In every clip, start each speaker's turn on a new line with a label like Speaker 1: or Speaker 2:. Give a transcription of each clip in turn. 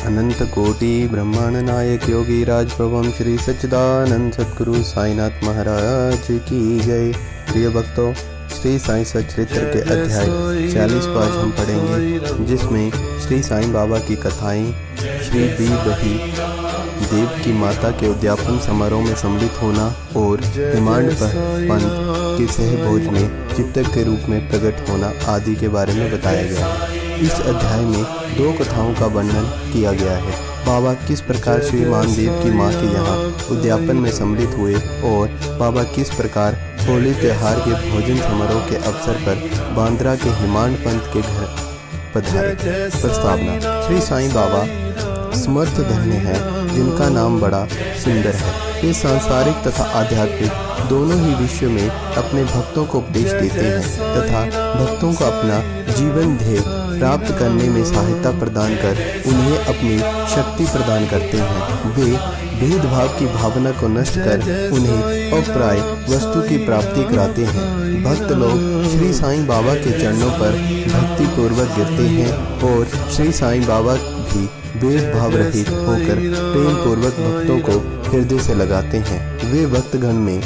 Speaker 1: अनंत कोटि ब्रह्मांड नायक योगी राज प्रभम श्री सच्चिदानंद सद्गुरु साईनाथ महाराज की जय। प्रिय भक्तों, श्री साईं सच्चरित्र के अध्याय 46 को आज हम पढ़ेंगे, जिसमें श्री साईं बाबा की कथाएं श्री बी बही देव की माता के उद्यापन समारोह में सम्मिलित होना और हिमांड पंत के सहभोज में चित्तक के रूप में प्रकट होना आदि के बारे में बताया गया है। इस अध्याय में दो कथाओं का वर्णन किया गया है। बाबा किस प्रकार श्री मानदेव की मां के यहाँ उद्यापन में सम्मिलित हुए और बाबा किस प्रकार होली त्योहार के भोजन समारोह के अवसर पर बांद्रा के हिमांड पंत के घर पधारे। प्रस्तावना। श्री साईं बाबा समर्थ धन्य है जिनका नाम बड़ा सुंदर है। वे सांसारिक तथा आध्यात्मिक दोनों ही विषयों में अपने भक्तों को उपदेश देते हैं तथा भक्तों को अपना जीवन ध्येय प्राप्त करने में सहायता प्रदान कर उन्हें अपनी शक्ति प्रदान करते हैं। वे भेदभाव की भावना को नष्ट कर उन्हें अप्राय वस्तु की प्राप्ति कराते हैं। भक्त लोग श्री साईं बाबा के चरणों पर भक्ति पूर्वक गिरते हैं और श्री साईं बाबा भी भेदभाव रहित होकर प्रेम पूर्वक भक्तों को हृदय से लगाते हैं। वे भक्तगण में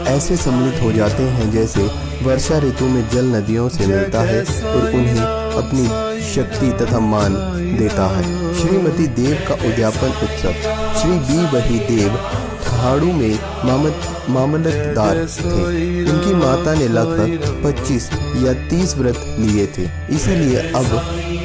Speaker 1: ऐसे सम्मिलित हो जाते हैं जैसे वर्षा ऋतु में जल नदियों से मिलता है और उन्हें अपनी शक्ति तथा मान देता है। श्रीमती देव का उद्यापन उत्सव। श्री बी बही देव ठाड़ू में मामलतदार थे। उनकी माता ने लगभग 25 या 30 व्रत लिए थे, इसीलिए अब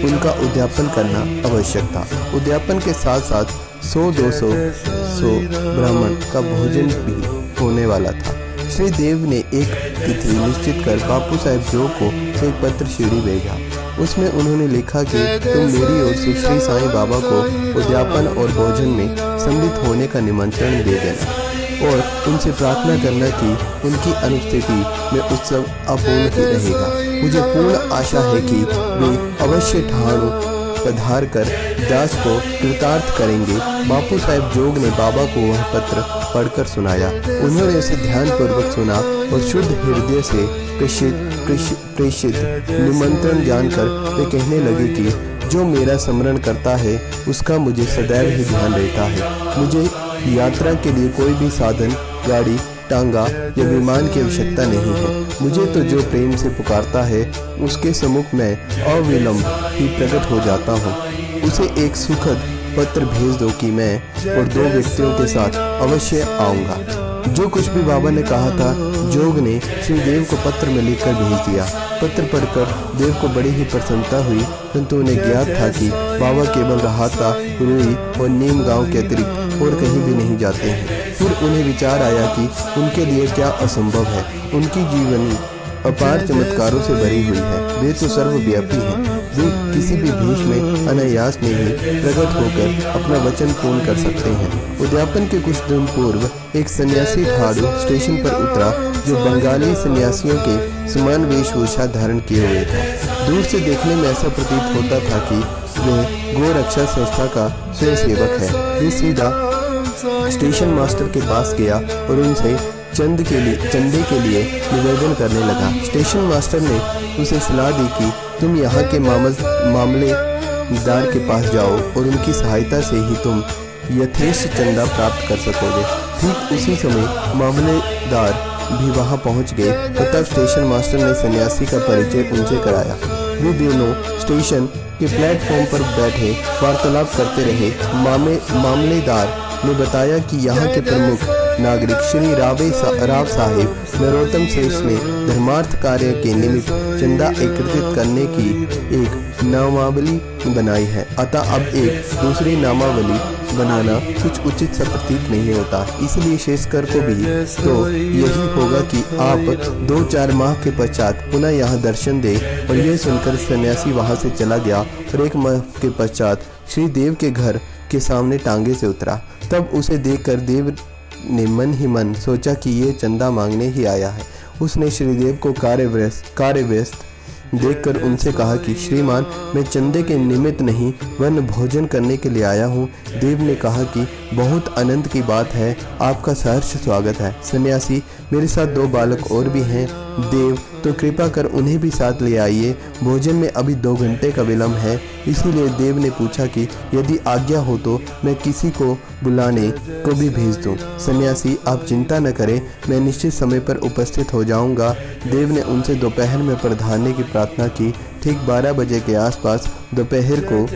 Speaker 1: उनका उद्यापन करना आवश्यक था। उद्यापन के साथ साथ 100-200 ब्राह्मण का भोजन भी होने वाला था। श्री देव ने एक तिथि निश्चित कर बापू साहेब जोग को एक पत्र सीढ़ी भेजा। उसमें उन्होंने लिखा कि तुम मेरी ओर से श्री साईं बाबा को उद्यापन और भोजन में सम्मिलित होने का निमंत्रण दे देना और उनसे प्रार्थना करना कि उनकी अनुपस्थिति में उत्सव अपूर्ण ही रहेगा। मुझे पूर्ण आशा है कि वे अवश्य ठाणु पधार कर दास को कृतार्थ करेंगे। बापू साहेब जोग ने बाबा को वह पत्र पढ़कर सुनाया। उन्होंने उसे ध्यानपूर्वक सुना और शुद्ध हृदय से प्रेषित निमंत्रण जानकर वे कहने लगे कि जो मेरा स्मरण करता है उसका मुझे सदैव ही ध्यान रहता है। मुझे यात्रा के लिए कोई भी साधन, गाड़ी, टांगा या विमान की आवश्यकता नहीं है। मुझे तो जो प्रेम से पुकारता है उसके सम्मुख मैं अविलंब ही प्रकट हो जाता हूँ। उसे एक सुखद पत्र भेज दो कि मैं और 2 व्यक्तियों के साथ अवश्य आऊँगा। जो कुछ भी बाबा ने कहा था, जोग ने श्री देव को पत्र में लिखकर भेज दिया। पत्र पढ़कर देव को बड़ी ही प्रसन्नता हुई, परंतु उन्हें ज्ञात था कि बाबा केवल रहाता, रुई और नीम गांव के अतिरिक्त और कहीं भी नहीं जाते हैं। फिर उन्हें विचार आया कि उनके लिए क्या असंभव है। उनकी जीवनी अपार चमत्कारों से भरी हुई है। वे तो सर्वव्यापी हैं। वे किसी भी भेष में अनायास में ही प्रकट होकर अपना वचन पूर्ण कर सकते हैं। उद्यापन के कुछ दिन पूर्व एक सन्यासी ठाड़ू स्टेशन पर उतरा जो बंगाली सन्यासियों के समान वेशभूषा धारण किए हुए था। दूर से देखने में ऐसा प्रतीत होता था कि वह गो रक्षा संस्था का स्वयंसेवक है। वे सीधा स्टेशन मास्टर के पास गया और उनसे चंदे के लिए निवेदन करने लगा। स्टेशन मास्टर ने उसे सलाह दी कि तुम यहाँ के मामलेदार के पास जाओ और उनकी सहायता से ही तुम यथेष्ट चंदा प्राप्त कर सकोगे। ठीक उसी समय मामलेदार भी वहाँ पहुँच गए और तब स्टेशन मास्टर ने सन्यासी का परिचय उनसे कराया। वे दोनों स्टेशन के प्लेटफॉर्म पर बैठे वार्तालाप करते रहे। मामलेदार ने बताया कि यहाँ के प्रमुख नागरिक श्री राव साहेब नरोत्तम श्रेष्ठ ने धर्मार्थ कार्य के निमित्त चंदा एकत्रित करने की एक नामावली बनाई है। अतः अब एक दूसरी नामावली बनाना कुछ उचित सा प्रतीत नहीं होता। इसलिए शेषकर को भी तो यही होगा कि आप 2-4 माह के पश्चात पुनः यहाँ दर्शन दें। और यह सुनकर सन्यासी वहाँ से चला गया और 1 माह के पश्चात श्री देव के घर के सामने टांगे से उतरा। तब उसे देखकर देव ने मन ही मन सोचा कि ये चंदा मांगने ही आया है। उसने श्रीदेव को कार्यव्यस्त देखकर उनसे कहा कि श्रीमान, मैं चंदे के निमित्त नहीं वरन भोजन करने के लिए आया हूँ। देव ने कहा कि बहुत आनंद की बात है, आपका सहर्ष स्वागत है। सन्यासी, मेरे साथ 2 बालक और भी हैं। देव तो कृपा कर उन्हें भी साथ ले आइए। भोजन में अभी 2 घंटे का विलंब है। इसीलिए देव ने पूछा कि यदि आज्ञा हो तो मैं किसी को बुलाने को भी भेज दूं। सन्यासी, आप चिंता न करें, मैं निश्चित समय पर उपस्थित हो जाऊंगा। देव ने उनसे दोपहर में पधारने की प्रार्थना की। ठीक 12 बजे के आसपास दोपहर को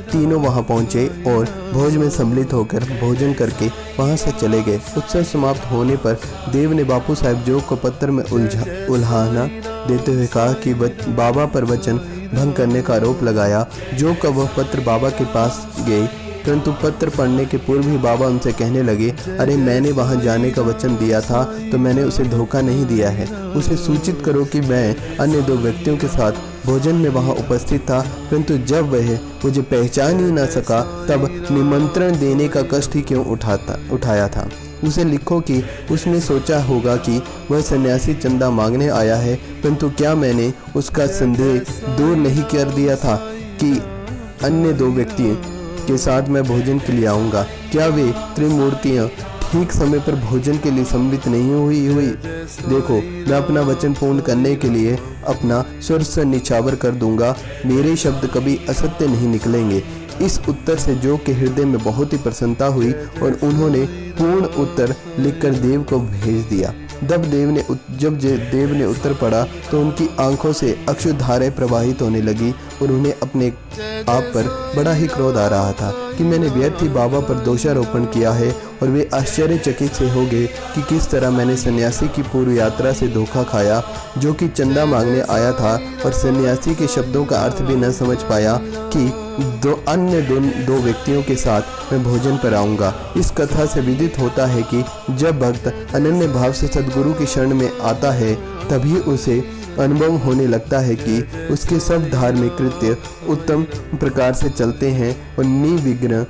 Speaker 1: तीनों वहां पहुंचे और भोज में सम्मिलित होकर भोजन करके वहां से चले गए। उत्सव समाप्त होने पर देव ने बापू साहब जोग को पत्र में उल्हाना देते हुए कहा कि बाबा पर वचन भंग करने का आरोप लगाया। जोग का वह पत्र बाबा के पास गए, परंतु पत्र पढ़ने के पूर्व ही बाबा उनसे कहने लगे, अरे मैंने वहां जाने का वचन दिया था तो मैंने उसे धोखा नहीं दिया है। उसे सूचित करो कि मैं अन्य 2 व्यक्तियों के साथ भोजन में वहां उपस्थित था, परंतु जब वह मुझे पहचान ही न सका तब निमंत्रण देने का कष्ट ही क्यों उठाया था। उसे लिखो कि उसने सोचा होगा कि वह सन्यासी चंदा मांगने आया है, परंतु क्या मैंने उसका संदेह दूर नहीं कर दिया था कि अन्य 2 व्यक्ति के साथ मैं भोजन के लिए आऊँगा। क्या वे त्रिमूर्तियाँ ठीक समय पर भोजन के लिए सम्मिलित नहीं हुई? देखो, मैं अपना वचन पूर्ण करने के लिए अपना स्वर से निछावर कर दूंगा। मेरे शब्द कभी असत्य नहीं निकलेंगे। इस उत्तर से जोग के हृदय में बहुत ही प्रसन्नता हुई और उन्होंने पूर्ण उत्तर लिखकर देव को भेज दिया। जब देव ने उत्तर पढ़ा तो उनकी आंखों से अश्रुधाराएं प्रवाहित होने लगी और उन्हें अपने आप पर बड़ा ही क्रोध आ रहा था कि मैंने व्यर्थ ही बाबा पर दोषारोपण किया है। और वे आश्चर्यचकित से हो गए कि किस तरह मैंने सन्यासी की पूर्व यात्रा से धोखा खाया, जो कि चंदा मांगने आया था और सन्यासी के शब्दों का अर्थ भी न समझ पाया कि अन्य दो व्यक्तियों के साथ मैं भोजन पर आऊँगा। इस कथा से विदित होता है कि जब भक्त अनन्य भाव से सद्गुरु की शरण में आता है तभी उसे अनुभव होने लगता है कि उसके सब धार्मिक कृत्य उत्तम प्रकार से चलते हैं और निर्विघ्न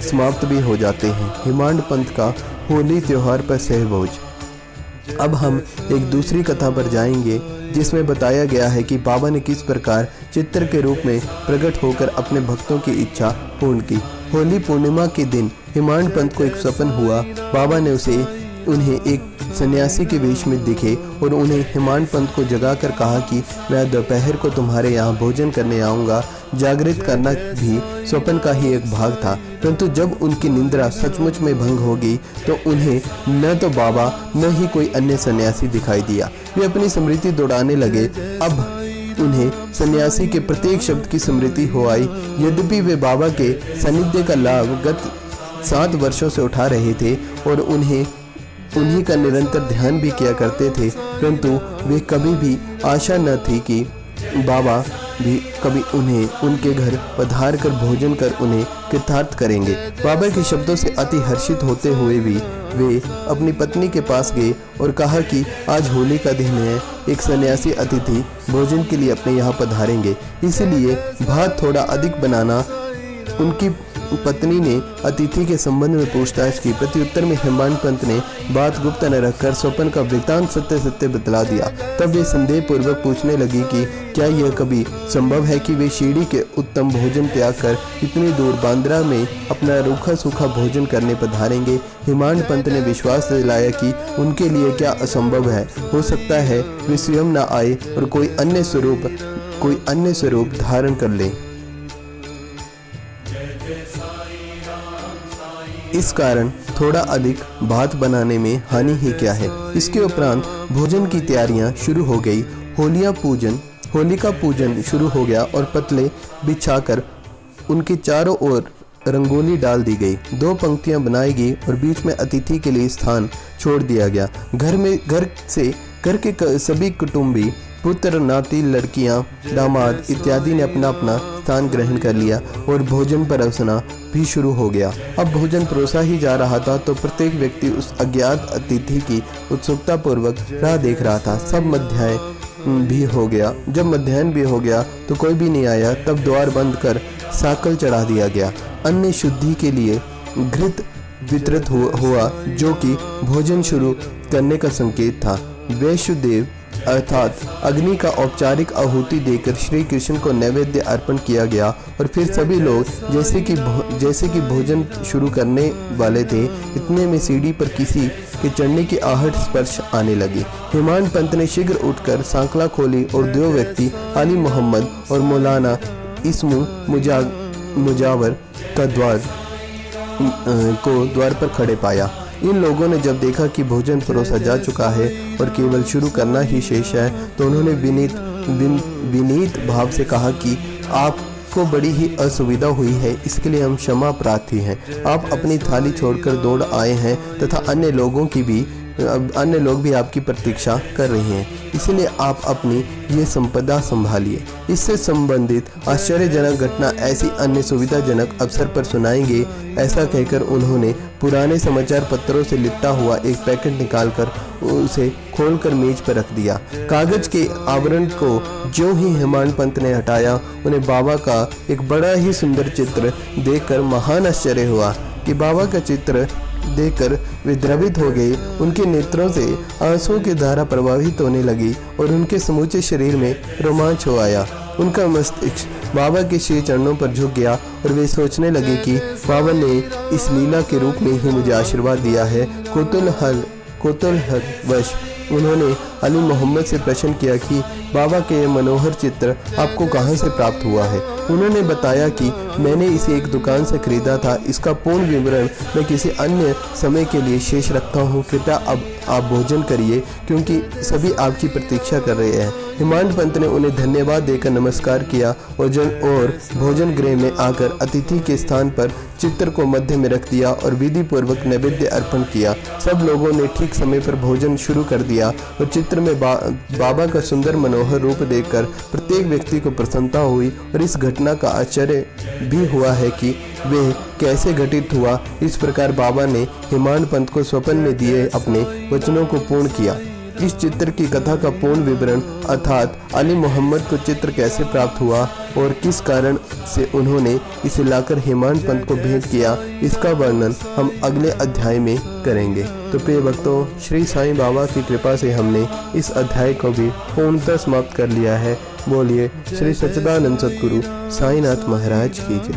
Speaker 1: समाप्त भी हो जाते हैं। हिमांड पंथ का होली त्योहार पर सहभोज। अब हम एक दूसरी कथा पर जाएंगे जिसमें बताया गया है कि बाबा ने किस प्रकार चित्र के रूप में प्रकट होकर अपने भक्तों की इच्छा पूर्ण की। होली पूर्णिमा के दिन हिमांड पंथ को एक स्वप्न हुआ। बाबा ने उन्हें एक सन्यासी के वेश में दिखे और उन्हें हिमांड पंथ को जगाकर कहा कि मैं दोपहर को तुम्हारे यहाँ भोजन करने आऊँगा। जागृत करना भी स्वप्न का ही एक भाग था, परंतु जब उनकी निंद्रा सचमुच में भंग होगी तो उन्हें न तो बाबा न ही कोई अन्य सन्यासी दिखाई दिया। वे अपनी स्मृति दौड़ाने लगे। अब उन्हें सन्यासी के प्रत्येक शब्द की स्मृति हो आई। यद्यपि वे बाबा के सानिध्य का लाभ गत 7 वर्षों से उठा रहे थे और उन्हीं का निरंतर ध्यान भी किया करते थे, परंतु वे कभी भी आशा न थी कि बाबा भी कभी उन्हें उनके घर पधार कर भोजन कर उन्हें कृतार्थ करेंगे। बाबा के शब्दों से अति हर्षित होते हुए भी वे अपनी पत्नी के पास गए और कहा कि आज होली का दिन है, एक सन्यासी अतिथि भोजन के लिए अपने यहाँ पधारेंगे, इसलिए भात थोड़ा अधिक बनाना। उनकी पत्नी ने अतिथि के संबंध में पूछताछ की। प्रत्युत्तर में हिमांड पंथ ने बात गुप्त न रखकर स्वप्न का वृत्तांत सत्य बतला दिया। तब वे संदेह पूर्वक पूछने लगी कि क्या यह कभी संभव है कि वे शीढ़ी के उत्तम भोजन त्याग कर इतनी दूर बांद्रा में अपना रूखा सूखा भोजन करने पधारेंगे। हिमांड पंथ ने विश्वास दिलाया कि उनके लिए क्या असंभव है। हो सकता है वे स्वयं न आए और कोई अन्य स्वरूप धारण कर ले। इस कारण थोड़ा अधिक भात बनाने में हानि ही क्या है। इसके उपरांत भोजन की तैयारियां शुरू हो गई। होली का पूजन शुरू हो गया और पतले बिछाकर उनके चारों ओर रंगोली डाल दी गई। 2 पंक्तियां बनाई गई और बीच में अतिथि के लिए स्थान छोड़ दिया गया। घर के सभी कुटुंबी, पुत्र, नाती, लड़कियां, दामाद इत्यादि ने अपना अपना स्थान ग्रहण कर लिया और भोजन परोसना भी शुरू हो गया। अब भोजन परोसा ही जा रहा था तो प्रत्येक व्यक्ति उस अज्ञात अतिथि की उत्सुकता पूर्वक राह देख रहा था। जब मध्याह्न भी हो गया तो कोई भी नहीं आया। तब द्वार बंद कर साकल चढ़ा दिया गया। अन्न शुद्धि के लिए घृत वितरित हुआ, जो कि भोजन शुरू करने का संकेत था। वैष्णदेव अर्थात अग्नि का औपचारिक आहुति देकर श्री कृष्ण को नैवेद्य अर्पण किया गया और फिर सभी लोग जैसे कि भोजन शुरू करने वाले थे, इतने में सीढ़ी पर किसी के चढ़ने की आहट स्पर्श आने लगी। हिमांड पंत ने शीघ्र उठकर सांकला खोली और दो व्यक्ति अली मोहम्मद और मौलाना इस्मू मुजावर का द्वार पर खड़े पाया। इन लोगों ने जब देखा कि भोजन परोसा जा चुका है और केवल शुरू करना ही शेष है, तो उन्होंने विनीत भाव से कहा कि आपको बड़ी ही असुविधा हुई है, इसके लिए हम क्षमा प्रार्थी हैं। आप अपनी थाली छोड़कर दौड़ आए हैं तथा अन्य लोग भी आपकी प्रतीक्षा कर रहे हैं, इसलिए आप अपनी ये संपदा संभालिए। इससे संबंधित आश्चर्यजनक घटना ऐसी अन्य सुविधाजनक अवसर पर सुनाएंगे। ऐसा कहकर उन्होंने पुराने समाचार पत्रों से लिपटा हुआ एक पैकेट निकालकर उसे खोलकर मेज पर रख दिया। कागज के आवरण को जो ही हिमांड पंत ने हटाया, उन्हें बाबा का एक बड़ा ही सुंदर चित्र देखकर महान आश्चर्य हुआ कि बाबा का चित्र देखकर वे द्रवित हो गए। उनके नेत्रों से आंसुओं की धारा प्रवाहित होने लगी और उनके समूचे शरीर में रोमांच हो आया। उनका मस्तिष्क बाबा के श्री चरणों पर झुक गया और वे सोचने लगे कि बाबा ने इस लीला के रूप में ही मुझे आशीर्वाद दिया है। कौतूहलवश उन्होंने अली मोहम्मद से प्रश्न किया कि बाबा के ये मनोहर चित्र आपको कहाँ से प्राप्त हुआ है। उन्होंने बताया कि मैंने इसे एक दुकान से खरीदा था। इसका पूर्ण विवरण मैं किसी अन्य समय के लिए शेष रखता हूँ। कृपया अब आप भोजन करिए, क्योंकि सभी आपकी प्रतीक्षा कर रहे हैं। हिमांड पंत ने उन्हें धन्यवाद देकर नमस्कार किया और भोजन गृह में आकर अतिथि के स्थान पर चित्र को मध्य में रख दिया और विधि पूर्वक नैवेद्य अर्पण किया। सब लोगों ने ठीक समय पर भोजन शुरू कर दिया और चित्र में बाबा का सुंदर मनोहर रूप देखकर प्रत्येक व्यक्ति को प्रसन्नता हुई और इस घटना का आश्चर्य भी हुआ है कि वे कैसे घटित हुआ। इस प्रकार बाबा ने हिमांड पंत को स्वप्न में दिए अपने वचनों को पूर्ण किया। इस चित्र की कथा का पूर्ण विवरण अर्थात अली मोहम्मद को चित्र कैसे प्राप्त हुआ और किस कारण से उन्होंने इसे लाकर हिमांड पंत को भेंट किया, इसका वर्णन हम अगले अध्याय में करेंगे। तो प्रिय भक्तों, श्री साईं बाबा की कृपा से हमने इस अध्याय को भी पूर्णतः समाप्त कर लिया है। बोलिए श्री सच्चिदानंद सद्गुरु साईनाथ महाराज की जय।